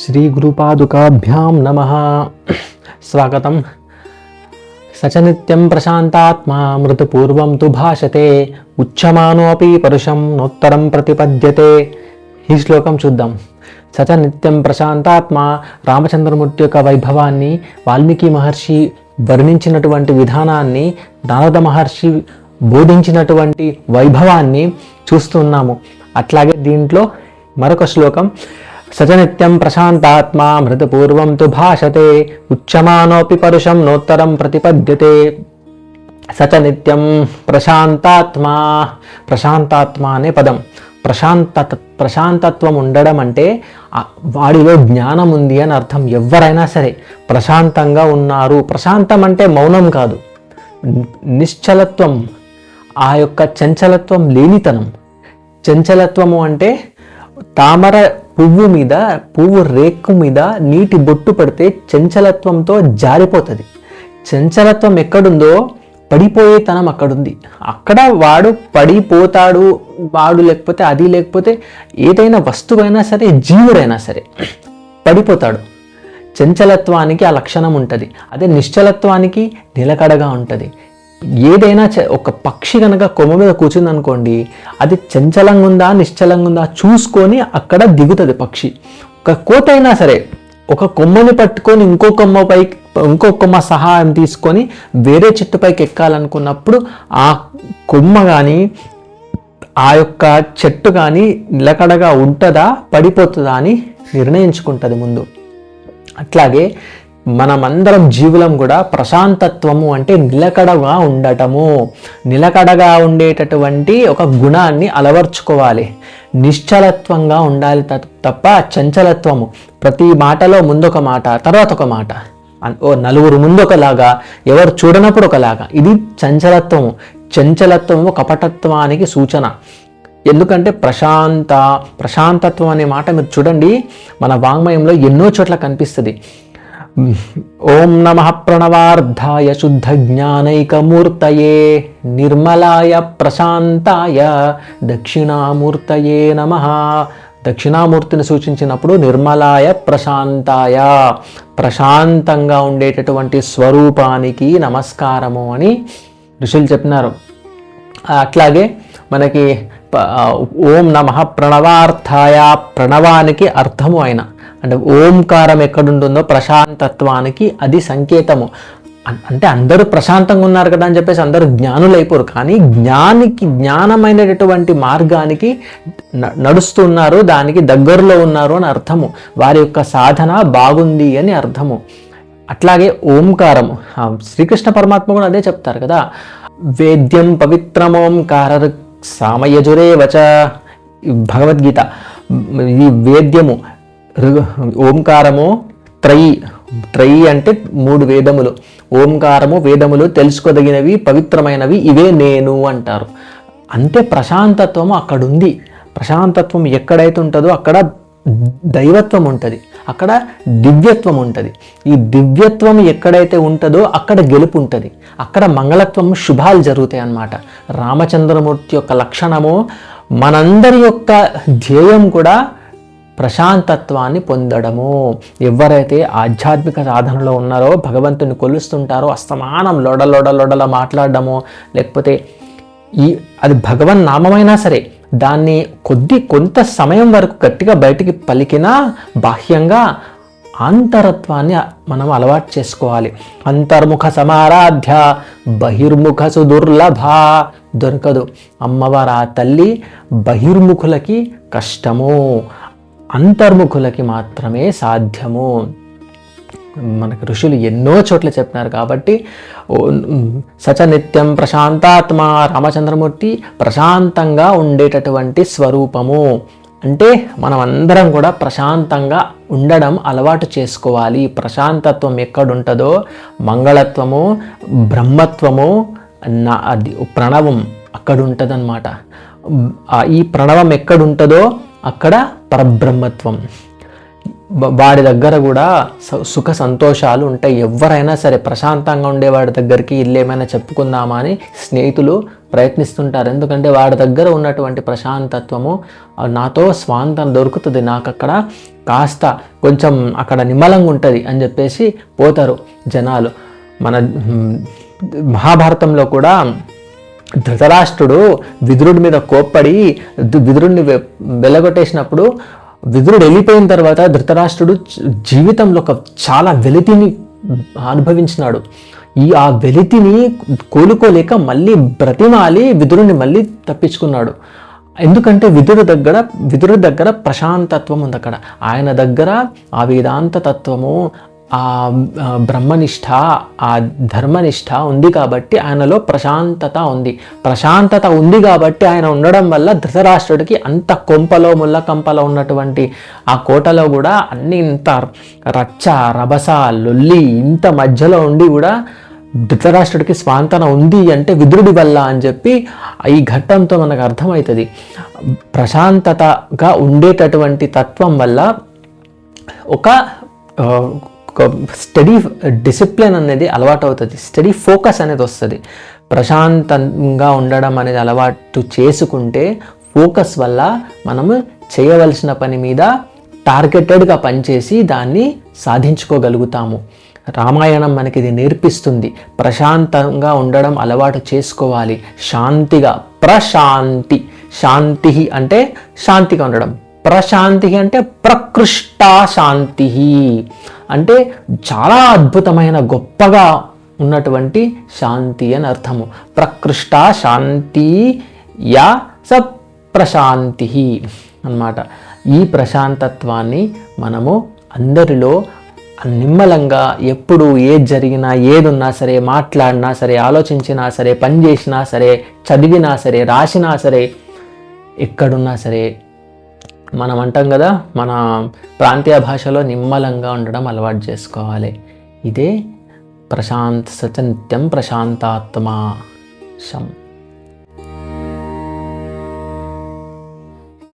శ్రీ గురుపాదుకాభ్యాం నమః. స్వాగతం. సచనిత్యం ప్రశాంతాత్మా మృతపూర్వం తు భాషతే ఉచ్యమానోపి పరుషం నోత్తరం ప్రతిపద్యతే. ఈ శ్లోకం చూద్దాం. సచనిత్యం ప్రశాంతాత్మ, రామచంద్రమూర్తి యొక్క వైభవాన్ని, వాల్మీకి మహర్షి వర్ణించినటువంటి విధానాన్ని, నారద మహర్షి బోధించినటువంటి వైభవాన్ని చూస్తున్నాము. అట్లాగే దీంట్లో మరొక శ్లోకం, సచనిత్యం ప్రశాంతాత్మ మృతపూర్వం తు భాషతే ఉచ్యమానోపి పరుషం నోత్తరం ప్రతిపద్యతే. సచనిత్యం ప్రశాంతాత్మ, ప్రశాంతాత్మ అనే పదం, ప్రశాంతత్వం ఉండడం అంటే వాడిలో జ్ఞానం ఉంది అని అర్థం. ఎవరైనా సరే ప్రశాంతంగా ఉన్నారు. ప్రశాంతం అంటే మౌనం కాదు, నిశ్చలత్వం, ఆ యొక్క చంచలత్వం లేనితనం. చంచలత్వము అంటే తామర పువ్వు మీద, పువ్వు రేకు మీద నీటి బొట్టు పడితే చంచలత్వంతో జారిపోతుంది. చంచలత్వం ఎక్కడుందో పడిపోయే తనం అక్కడుంది. అక్కడ వాడు పడిపోతాడు. వాడు లేకపోతే అది, లేకపోతే ఏదైనా వస్తువైనా సరే, జీవుడైనా సరే పడిపోతాడు. చంచలత్వానికి ఆ లక్షణం ఉంటుంది. అదే నిశ్చలత్వానికి నిలకడగా ఉంటుంది. ఏదైనా ఒక పక్షి కనుక కొమ్మ మీద కూర్చుంది అనుకోండి, అది చంచలంగా ఉందా నిశ్చలంగా ఉందా చూసుకొని అక్కడ దిగుతుంది పక్షి. ఒక కోత అయినా సరే ఒక కొమ్మని పట్టుకొని ఇంకో కొమ్మ సహాయం తీసుకొని వేరే చెట్టుపైకి ఎక్కాలనుకున్నప్పుడు ఆ కొమ్మ కానీ ఆ యొక్క చెట్టు కానీ నిలకడగా ఉంటుందా పడిపోతుందా అని నిర్ణయించుకుంటుంది ముందు. అట్లాగే మనమందరం జీవులం కూడా ప్రశాంతత్వము అంటే నిలకడగా ఉండటము, నిలకడగా ఉండేటటువంటి ఒక గుణాన్ని అలవర్చుకోవాలి. నిశ్చలత్వంగా ఉండాలి తప్ప చంచలత్వము, ప్రతి మాటలో ముందొక మాట తర్వాత ఒక మాట, నలుగురు ముందొకలాగా, ఎవరు చూడనప్పుడు ఒకలాగా, ఇది చంచలత్వము. చంచలత్వము కపటత్వానికి సూచన. ఎందుకంటే ప్రశాంతత్వం అనే మాట మీరు చూడండి, మన వాంగ్మయంలో ఎన్నో చోట్ల కనిపిస్తుంది. ఓం నమః ప్రణవార్ధాయ శుద్ధ జ్ఞానైకమూర్తయే నిర్మలాయ ప్రశాంతాయ దక్షిణామూర్తయే నమః. దక్షిణామూర్తిని సూచించినప్పుడు నిర్మలాయ ప్రశాంతాయ, ప్రశాంతంగా ఉండేటటువంటి స్వరూపానికి నమస్కారము అని ఋషులు చెప్పినారు. అట్లాగే మనకి ఓం నమః ప్రణవార్థాయ, ప్రణవానికి అర్థము అయిన అంటే ఓంకారం ఎక్కడుంటుందో ప్రశాంతత్వానికి అది సంకేతము. అంటే అందరూ ప్రశాంతంగా ఉన్నారు కదా అని చెప్పేసి అందరూ జ్ఞానులు అయిపోరు, కానీ జ్ఞానమైనటువంటి మార్గానికి నడుస్తున్నారు, దానికి దగ్గరలో ఉన్నారు అని అర్థము. వారి యొక్క సాధన బాగుంది అని అర్థము. అట్లాగే ఓంకారము, శ్రీకృష్ణ పరమాత్మ కూడా అదే చెప్తారు కదా, వేద్యం పవిత్రమోంకార సామయజురేవచ. భగవద్గీత. ఈ వేద్యము ఓంకారము త్రయి అంటే 3 వేదములు. ఓంకారము వేదములు, తెలుసుకోదగినవి, పవిత్రమైనవి, ఇవే నేను అంటారు. అంటే ప్రశాంతత్వము అక్కడుంది. ప్రశాంతత్వం ఎక్కడైతే ఉంటుందో అక్కడ దైవత్వం ఉంటుంది, అక్కడ దివ్యత్వం ఉంటుంది. ఈ దివ్యత్వం ఎక్కడైతే ఉంటుందో అక్కడ గెలుపు ఉంటుంది, అక్కడ మంగళత్వం, శుభాలు జరుగుతాయి అన్నమాట. రామచంద్రమూర్తి యొక్క లక్షణము, మనందరి యొక్క ధ్యేయం కూడా ప్రశాంతత్వాన్ని పొందడము. ఎవరైతే ఆధ్యాత్మిక సాధనలో ఉన్నారో, భగవంతుని కొలుస్తుంటారో, అస్తమానం లొడల మాట్లాడడము, లేకపోతే అది భగవన్ నామమైనా సరే దాన్ని కొంత సమయం వరకు గట్టిగా బయటికి పలికినా బాహ్యంగా ఆంతరత్వాన్ని మనం అలవాటు చేసుకోవాలి. అంతర్ముఖ సమారాధ్య బహిర్ముఖ సుదుర్లభ. దొరకదు అమ్మవారు, ఆ తల్లి బహిర్ముఖులకి కష్టము, అంతర్ముఖులకి మాత్రమే సాధ్యము. మనకు ఋషులు ఎన్నో చోట్ల చెప్పినారు. కాబట్టి సచనిత్యం ప్రశాంతాత్మ, రామచంద్రమూర్తి ప్రశాంతంగా ఉండేటటువంటి స్వరూపము. అంటే మనం అందరం కూడా ప్రశాంతంగా ఉండడం అలవాటు చేసుకోవాలి. ప్రశాంతత్వం ఎక్కడుంటుందో మంగళత్వము, బ్రహ్మత్వము, ప్రణవం అక్కడ ఉంటుందన్నమాట. ఈ ప్రణవం ఎక్కడుంటుందో అక్కడ పరబ్రహ్మత్వం. వాడి దగ్గర కూడా సుఖ సంతోషాలు ఉంటాయి. ఎవరైనా సరే ప్రశాంతంగా ఉండేవాడి దగ్గరికి ఇల్లు ఏమైనా చెప్పుకుందామా అని స్నేహితులు ప్రయత్నిస్తుంటారు. ఎందుకంటే వాడి దగ్గర ఉన్నటువంటి ప్రశాంతత్వము నాతో స్వాంతం దొరుకుతుంది, నాకు అక్కడ కాస్త కొంచెం అక్కడ నిమ్మలంగా ఉంటుంది అని చెప్పేసి పోతారు జనాలు. మన మహాభారతంలో కూడా ధృతరాష్ట్రుడు విదురుడి మీద కోప్పడి విదురుడిని వెళ్ళగొట్టేసినప్పుడు విదురుడు వెళ్ళిపోయిన తర్వాత ధృతరాష్ట్రుడు జీవితంలో ఒక చాలా వెలితిని అనుభవించినాడు. ఆ వెలితిని కోలుకోలేక మళ్ళీ బ్రతిమాలి విదురుని మళ్ళీ తప్పించుకున్నాడు. ఎందుకంటే విదురు దగ్గర ప్రశాంతత్వం ఉంది. అక్కడ ఆయన దగ్గర ఆ వేదాంత తత్వము, ఆ బ్రహ్మనిష్ట, ఆ ధర్మనిష్ట ఉంది కాబట్టి ఆయనలో ప్రశాంతత ఉంది. ప్రశాంతత ఉంది కాబట్టి ఆయన ఉండడం వల్ల ధృతరాష్ట్రుడికి అంత కొంపలో ముళ్ళ కంపలో ఉన్నటువంటి ఆ కోటలో కూడా అన్ని ఇంత రచ్చ రభస లొల్లి ఇంత మధ్యలో ఉండి కూడా ధృతరాష్ట్రుడికి స్వాంతన ఉంది అంటే విదురుడి వల్ల అని చెప్పి ఈ ఘట్టంతో మనకు అర్థమవుతుంది. ప్రశాంతతగా ఉండేటటువంటి తత్వం వల్ల ఒక స్టడీ డిసిప్లిన్ అనేది అలవాటు అవుతుంది, స్టడీ ఫోకస్ అనేది వస్తుంది. ప్రశాంతంగా ఉండడం అనేది అలవాటు చేసుకుంటే ఫోకస్ వల్ల మనము చేయవలసిన పని మీద టార్గెటెడ్గా పనిచేసి దాన్ని సాధించుకోగలుగుతాము. రామాయణం మనకి ఇది నేర్పిస్తుంది. ప్రశాంతంగా ఉండడం అలవాటు చేసుకోవాలి. శాంతిగా, ప్రశాంతి, శాంతి అంటే శాంతిగా ఉండడం, ప్రశాంతి అంటే ప్రకృష్ట శాంతి అంటే చాలా అద్భుతమైన గొప్పగా ఉన్నటువంటి శాంతి అని అర్థము. ప్రకృష్ట శాంతి యా స ప్రశాంతి అన్నమాట. ఈ ప్రశాంతత్వాన్ని మనము అందరిలో నిమ్మలంగా ఎప్పుడు ఏది జరిగినా, ఏదున్నా సరే, మాట్లాడినా సరే, ఆలోచించినా సరే, పని చేసినా సరే, చదివినా సరే, రాసినా సరే, ఎక్కడున్నా సరే, మనం అంటాం కదా మన ప్రాంతీయ భాషలో నిమ్మలంగా ఉండడం అలవాటు చేసుకోవాలి. ఇదే సచనిత్యం ప్రశాంతాత్మ శం.